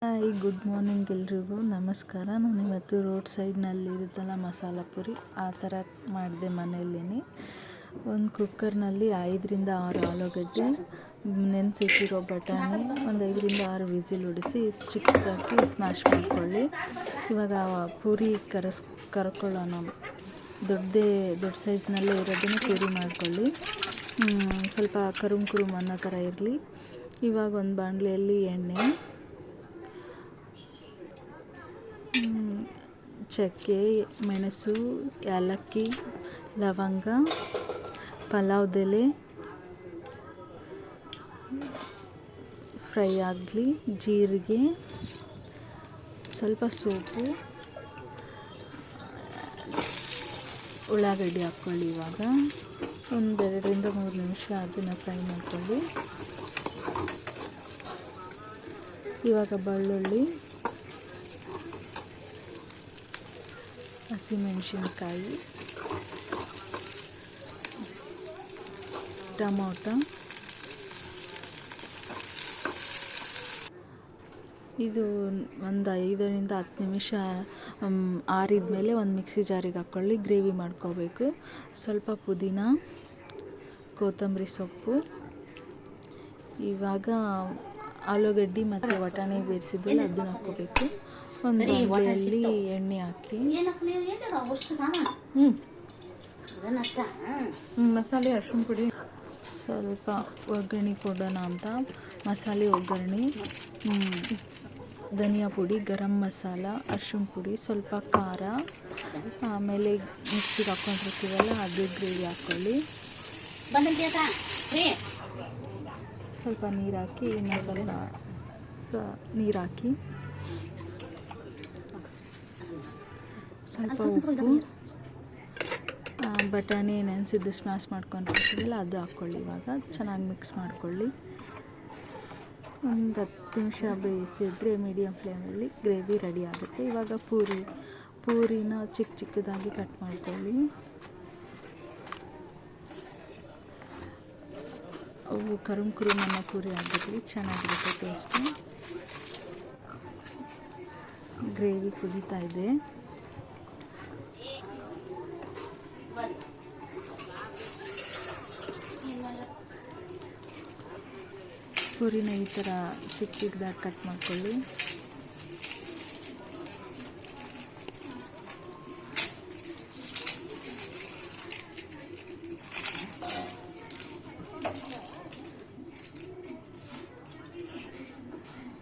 Hi good morning ಎಲ್ರಿಗೂ ನಮಸ್ಕಾರ. ನಾನು ಇವತ್ತು ರೋಡ್ ಸೈಡ್ನಲ್ಲಿ ಇರುತ್ತಲ್ಲ ಮಸಾಲ ಪುರಿ ಆ ಥರ ಮಾಡಿದೆ ಮನೆಯಲ್ಲೇ. ಒಂದು ಕುಕ್ಕರ್ನಲ್ಲಿ 5ರಿಂದ 6 ಆಲೂಗಡ್ಡೆ, ನೆನೆಸಿಟ್ಟಿರೋ ಬಟಾಣಿ, ಒಂದು 5ರಿಂದ 6 ವಿಸಿಲ್ ಹೊಡಿಸಿ ಚಿಕ್ಕದಾಗಿ ಸ್ಮ್ಯಾಶ್ ಮಾಡ್ಕೊಳ್ಳಿ. ಇವಾಗ ಪೂರಿ ಕರ್ಕೊಳ್ಳೋಣ. ದೊಡ್ಡ ಸೈಜ್ನಲ್ಲೇ ಇರೋದನ್ನು ಪೂರಿ ಮಾಡ್ಕೊಳ್ಳಿ. ಸ್ವಲ್ಪ ಕುರುಮ್ ಅನ್ನೋ ಥರ ಇರಲಿ. ಇವಾಗ ಒಂದು ಬಾಣಲೆಯಲ್ಲಿ ಎಣ್ಣೆ, ಚಕ್ಕೆ, ಮೆಣಸು, ಏಲಕ್ಕಿ, ಲವಂಗ, ಪಲಾವ್ದೆಲೆ ಫ್ರೈ ಆಗಲಿ, ಜೀರಿಗೆ, ಸ್ವಲ್ಪ ಸೋಪು, ಉಳ್ಳಾಗಡ್ಡಿ ಹಾಕ್ಕೊಳ್ಳಿ. ಇವಾಗ ಒಂದು 2ರಿಂದ 3 ನಿಮಿಷ ಅದನ್ನು ಫ್ರೈ ಮಾಡ್ಕೊಳ್ಳಿ. ಇವಾಗ ಬೆಳ್ಳುಳ್ಳಿ, ಹಸಿಮೆಣಸಿನ್ಕಾಯಿ, ಟೊಮೊಟೊ, ಇದು ಒಂದು 5ರಿಂದ 10 ನಿಮಿಷ ಆರಿದ ಮೇಲೆ ಒಂದು ಮಿಕ್ಸಿ ಜಾರಿಗೆ ಹಾಕ್ಕೊಳ್ಳಿ. ಗ್ರೇವಿ ಮಾಡ್ಕೋಬೇಕು. ಸ್ವಲ್ಪ ಪುದೀನ, ಕೊತ್ತಂಬರಿ ಸೊಪ್ಪು. ಇವಾಗ ಆಲೂಗಡ್ಡೆ ಮತ್ತು ಬಟಾಣಿ ಬೇಯಿಸಿದ್ದೆಲ್ಲ ಅದನ್ನು ಹಾಕ್ಕೋಬೇಕು. ಒಂದು ಬಾಣಲೆಯಲ್ಲಿ ಎಣ್ಣೆ ಹಾಕಿ, ಮಸಾಲೆ ಅರಿಶಿನ ಪುಡಿ, ಸ್ವಲ್ಪ ಒಗ್ಗರಣೆ ಕೊಡೋಣ ಅಂತ ಮಸಾಲೆ ಒಗ್ಗರಣೆ, ಧನಿಯಾ ಪುಡಿ, ಗರಂ ಮಸಾಲ, ಅರಿಶಿನ ಪುಡಿ, ಸ್ವಲ್ಪ ಖಾರ, ಆಮೇಲೆ ಮಿಕ್ಸಿಗೆ ಹಾಕ್ಕೊಂಡಿರ್ತೀವಲ್ಲ ಅದು ಗ್ರೇವಿ ಹಾಕ್ಕೊಳ್ಳಿ. ಸ್ವಲ್ಪ ನೀರು ಹಾಕಿ, ಇನ್ನೂ ನೀರು ಹಾಕಿ, ಸ್ವಲ್ಪ ಉಪ್ಪು, ಬಟಾಣಿ ನೆನೆಸಿದ್ದು ಸ್ಮ್ಯಾಶ್ ಮಾಡ್ಕೊಂಡಿರ್ತೀವಲ್ಲ ಅದು ಹಾಕ್ಕೊಳ್ಳಿ. ಇವಾಗ ಚೆನ್ನಾಗಿ ಮಿಕ್ಸ್ ಮಾಡ್ಕೊಳ್ಳಿ. ಒಂದು 10 ನಿಮಿಷ ಬೇಯಿಸಿದ್ರೆ ಮೀಡಿಯಮ್ ಫ್ಲೇಮಲ್ಲಿ ಗ್ರೇವಿ ರೆಡಿ ಆಗುತ್ತೆ. ಇವಾಗ ಪೂರಿನ ಚಿಕ್ಕದಾಗಿ ಕಟ್ ಮಾಡ್ಕೊಳ್ಳಿ. ಅವು ಕುರುಮ್ ಅನ್ನೋ ಪೂರಿ ಆಗಿರಲಿ, ಚೆನ್ನಾಗಿರುತ್ತೆ ಟೇಸ್ಟು. ಗ್ರೇವಿ ಕುದೀತಾ ಇದೆ. ಪೂರಿನ ಈ ಥರ ಚಿಕ್ಕದಾಗಿ ಕಟ್ ಮಾಡ್ಕೊಳ್ಳಿ.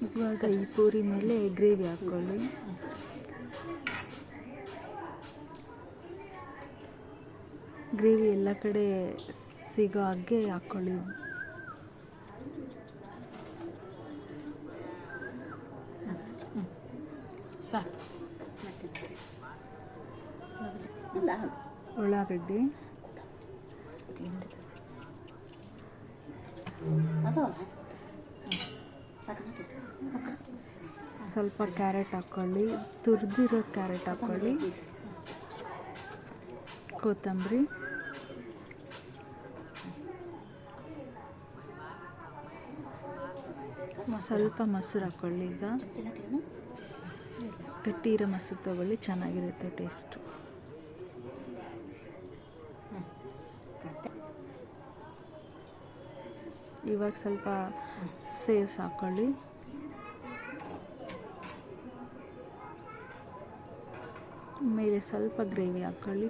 ಇವಾಗ ಈ ಪೂರಿ ಮೇಲೆ ಗ್ರೇವಿ ಹಾಕ್ಕೊಳ್ಳಿ. ಗ್ರೇವಿ ಎಲ್ಲ ಕಡೆ ಸಿಗೋ ಹಾಗೆ ಹಾಕ್ಕೊಳ್ಳಿ. ಉಳ್ಳಾಗಡ್ಡಿ, ಸ್ವಲ್ಪ ಕ್ಯಾರೆಟ್ ಹಾಕ್ಕೊಳ್ಳಿ, ತುರಿದಿರೋ ಕ್ಯಾರೆಟ್ ಹಾಕ್ಕೊಳ್ಳಿ, ಕೊತ್ತಂಬರಿ, ಸ್ವಲ್ಪ ಮೊಸರು ಹಾಕ್ಕೊಳ್ಳಿ. ಈಗ ಗಟ್ಟಿ ಇರೋ ಮೊಸರು ತೊಗೊಳ್ಳಿ, ಚೆನ್ನಾಗಿರುತ್ತೆ ಟೇಸ್ಟು. ಇವಾಗ ಸ್ವಲ್ಪ ಸೇವ್ಸ್ ಹಾಕ್ಕೊಳ್ಳಿ. ಮೇಲೆ ಸ್ವಲ್ಪ ಗ್ರೇವಿ ಹಾಕ್ಕೊಳ್ಳಿ.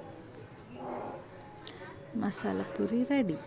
ಮಸಾಲ ಪುರಿ ರೆಡಿ.